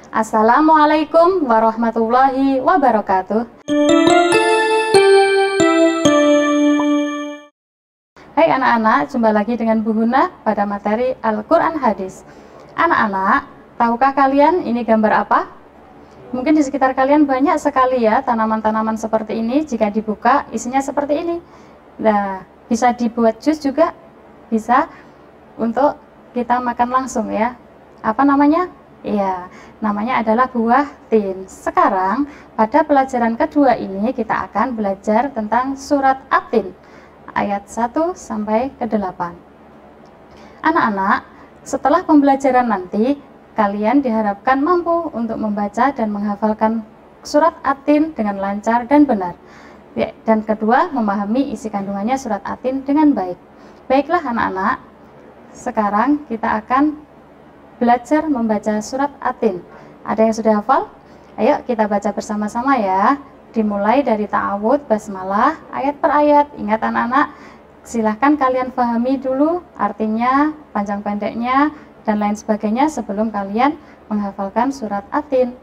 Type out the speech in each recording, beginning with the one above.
Assalamualaikum warahmatullahi wabarakatuh. Hai anak-anak, jumpa lagi dengan Bu Huna pada materi Al-Quran Hadis. Anak-anak, tahukah kalian ini gambar apa? Mungkin di sekitar kalian banyak sekali ya tanaman-tanaman seperti ini. Jika dibuka, isinya seperti ini. Nah, bisa dibuat jus juga, bisa untuk kita makan langsung ya. Apa namanya? Iya, namanya adalah buah tin. Sekarang pada pelajaran kedua ini kita akan belajar tentang surat At-Tin ayat 1 sampai ke 8. Anak-anak, setelah pembelajaran nanti kalian diharapkan mampu untuk membaca dan menghafalkan surat At-Tin dengan lancar dan benar. Dan kedua, memahami isi kandungannya surat At-Tin dengan baik. Baiklah anak-anak, sekarang kita akan belajar membaca surat At-Tin. Ada yang sudah hafal? Ayo kita baca bersama-sama ya. Dimulai dari ta'awud, basmalah, ayat per ayat. Ingat anak-anak, silahkan kalian pahami dulu artinya, panjang pendeknya, dan lain sebagainya sebelum kalian menghafalkan surat At-Tin.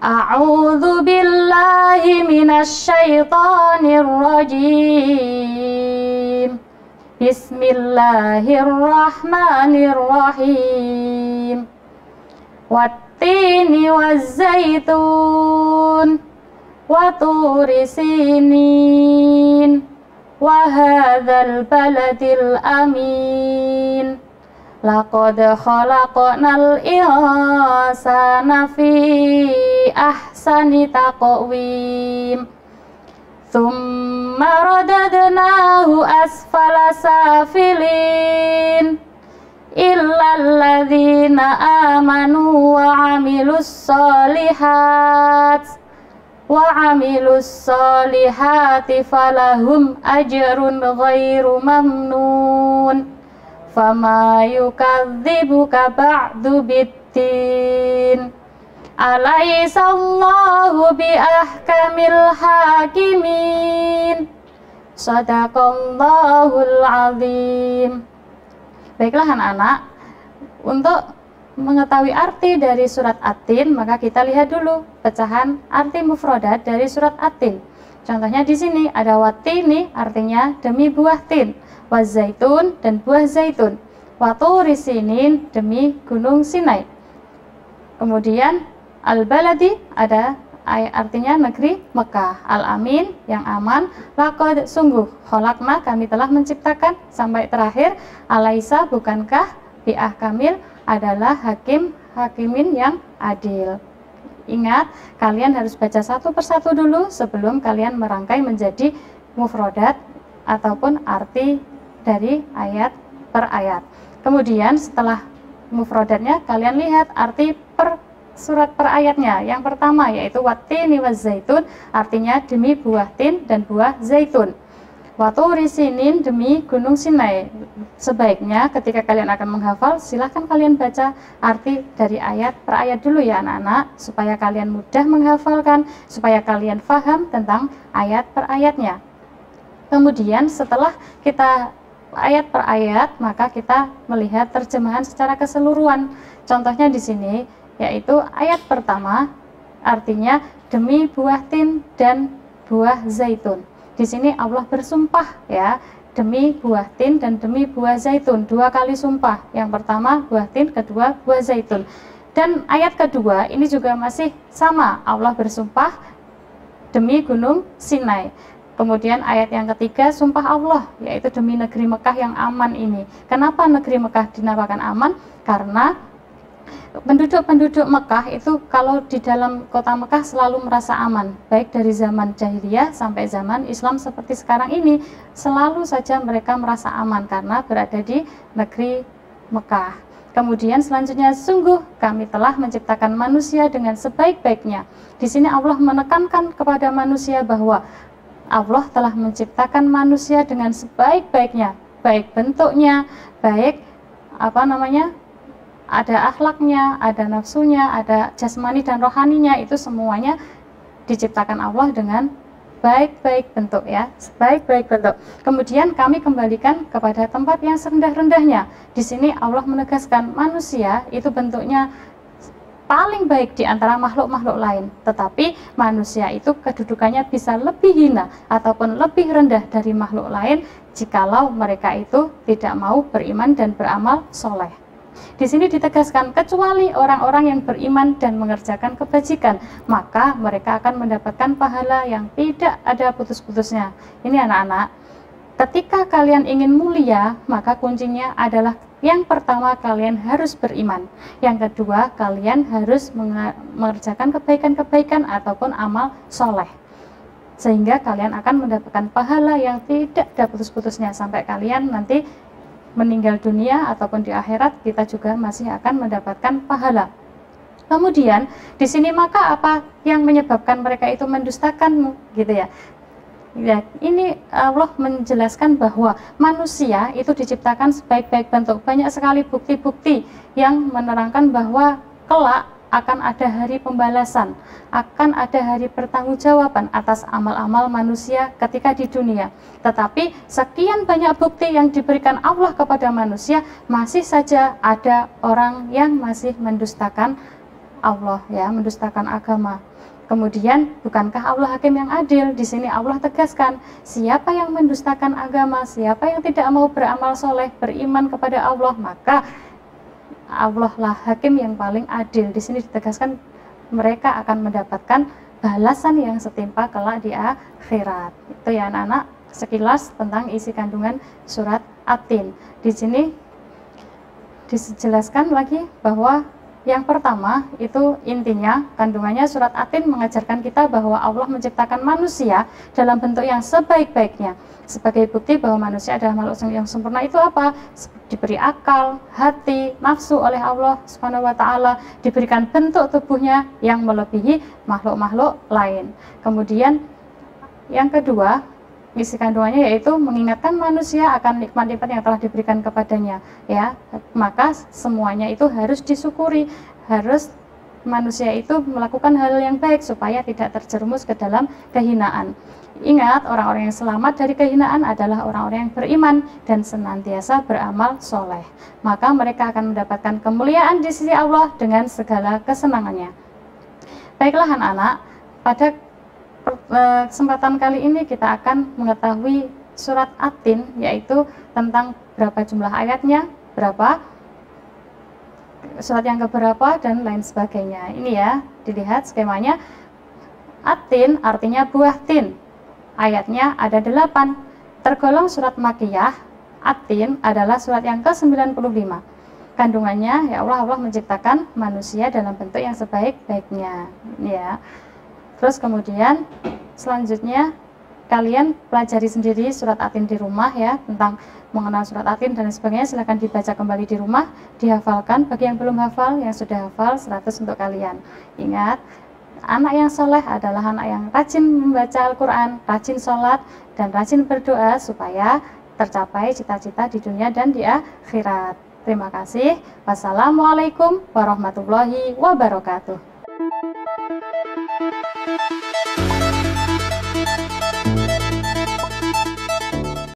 A'udzu billahi minasyaitonir rajim. Bismillahirrahmanirrahim. Wattini wazzaitun wa turi sinin wa hadzal baladil amin. Laqad khalaqnal insana fi ahsani taqwim. Tsumma radadnahu asfala safilin illal ladzina amanu wa amilus solihati falahum ajrun ghairu mamnun fama yukadzibuka ba'du biddin. Alaihissallahu biahkamil hakimin. Shadaqallahul azim. Baiklah anak-anak, untuk mengetahui arti dari surat At-Tin, maka kita lihat dulu pecahan arti mufradat dari surat At-Tin. Contohnya di sini ada wattini, artinya demi buah tin, wazaitun dan buah zaitun, waturi sinin demi gunung Sinai. Kemudian al-baladi ada artinya negeri Mekah, al-amin yang aman, laqad sungguh, khalaqna kami telah menciptakan, sampai terakhir alaisa bukankah, biahkamil adalah hakimin yang adil. Ingat, kalian harus baca satu persatu dulu sebelum kalian merangkai menjadi mufradat ataupun arti dari ayat per ayat. Kemudian setelah mufradatnya kalian lihat arti per surat per ayatnya. Yang pertama yaitu wattini wazzaitun, artinya demi buah tin dan buah zaitun. Waturi sinin demi gunung Sinai. Sebaiknya ketika kalian akan menghafal, silahkan kalian baca arti dari ayat per ayat dulu ya anak-anak, supaya kalian mudah menghafalkan, supaya kalian paham tentang ayat per ayatnya. Kemudian setelah kita ayat per ayat, maka kita melihat terjemahan secara keseluruhan. Contohnya di sini yaitu ayat pertama artinya demi buah tin dan buah zaitun. Di sini Allah bersumpah ya, demi buah tin dan demi buah zaitun, dua kali sumpah. Yang pertama buah tin, kedua buah zaitun. Dan ayat kedua ini juga masih sama, Allah bersumpah demi gunung Sinai. Kemudian ayat yang ketiga sumpah Allah, yaitu demi negeri Mekah yang aman ini. Kenapa negeri Mekah dinamakan aman? Karena penduduk-penduduk Mekah itu kalau di dalam kota Mekah selalu merasa aman, baik dari zaman jahiliyah sampai zaman Islam seperti sekarang ini, selalu saja mereka merasa aman karena berada di negeri Mekah. Kemudian selanjutnya, sungguh kami telah menciptakan manusia dengan sebaik-baiknya. Di sini Allah menekankan kepada manusia bahwa Allah telah menciptakan manusia dengan sebaik-baiknya, baik bentuknya, baik ada akhlaknya, ada nafsunya, ada jasmani dan rohaninya, itu semuanya diciptakan Allah dengan baik-baik bentuk ya, baik-baik bentuk. Kemudian kami kembalikan kepada tempat yang serendah-rendahnya. Di sini Allah menegaskan manusia itu bentuknya paling baik di antara makhluk-makhluk lain, tetapi manusia itu kedudukannya bisa lebih hina ataupun lebih rendah dari makhluk lain jikalau mereka itu tidak mau beriman dan beramal soleh. Di sini ditegaskan, kecuali orang-orang yang beriman dan mengerjakan kebajikan, maka mereka akan mendapatkan pahala yang tidak ada putus-putusnya. Ini anak-anak, ketika kalian ingin mulia, maka kuncinya adalah yang pertama, kalian harus beriman. Yang kedua, kalian harus mengerjakan kebaikan-kebaikan ataupun amal soleh, sehingga kalian akan mendapatkan pahala yang tidak ada putus-putusnya sampai kalian nanti meninggal dunia ataupun di akhirat, kita juga masih akan mendapatkan pahala. Kemudian di sini, maka apa yang menyebabkan mereka itu mendustakanmu, gitu ya. Ya, ini Allah menjelaskan bahwa manusia itu diciptakan sebaik-baik bentuk. Banyak sekali bukti-bukti yang menerangkan bahwa kelak akan ada hari pembalasan, akan ada hari pertanggungjawaban atas amal-amal manusia ketika di dunia. Tetapi sekian banyak bukti yang diberikan Allah kepada manusia, masih saja ada orang yang masih mendustakan Allah, ya, mendustakan agama. Kemudian, bukankah Allah hakim yang adil? Di sini Allah tegaskan, siapa yang mendustakan agama, siapa yang tidak mau beramal soleh, beriman kepada Allah, maka Allah lah hakim yang paling adil. Di sini ditegaskan mereka akan mendapatkan balasan yang setimpal kelak di akhirat. Itu ya anak-anak, sekilas tentang isi kandungan surat At-Tin. Di sini dijelaskan lagi bahwa yang pertama itu intinya kandungannya surat At-Tin mengajarkan kita bahwa Allah menciptakan manusia dalam bentuk yang sebaik-baiknya. Sebagai bukti bahwa manusia adalah makhluk yang sempurna itu apa? Diberi akal, hati, nafsu oleh Allah Subhanahu wa taala, diberikan bentuk tubuhnya yang melebihi makhluk-makhluk lain. Kemudian yang kedua, isi kandungannya yaitu mengingatkan manusia akan nikmat-nikmat yang telah diberikan kepadanya, ya. Maka semuanya itu harus disyukuri, harus manusia itu melakukan hal yang baik supaya tidak terjerumus ke dalam kehinaan. Ingat, orang-orang yang selamat dari kehinaan adalah orang-orang yang beriman dan senantiasa beramal soleh. Maka mereka akan mendapatkan kemuliaan di sisi Allah dengan segala kesenangannya. Baiklah anak-anak, pada kesempatan kali ini kita akan mengetahui surat At-Tin, yaitu tentang berapa jumlah ayatnya, berapa surat yang keberapa, dan lain sebagainya. Ini ya, dilihat skemanya. At-Tin artinya buah tin, ayatnya ada 8, tergolong surat Makkiyah. At-Tin adalah surat yang ke-95. Kandungannya, ya Allah menciptakan manusia dalam bentuk yang sebaik-baiknya, ya. Terus kemudian selanjutnya kalian pelajari sendiri surat At-Tin di rumah, ya, tentang mengenal surat At-Tin dan sebagainya. Silahkan dibaca kembali di rumah, dihafalkan. Bagi yang belum hafal, yang sudah hafal 100 untuk kalian. Ingat, anak yang soleh adalah anak yang rajin membaca Al-Quran, rajin sholat, dan rajin berdoa supaya tercapai cita-cita di dunia dan di akhirat. Terima kasih. Wassalamualaikum warahmatullahi wabarakatuh.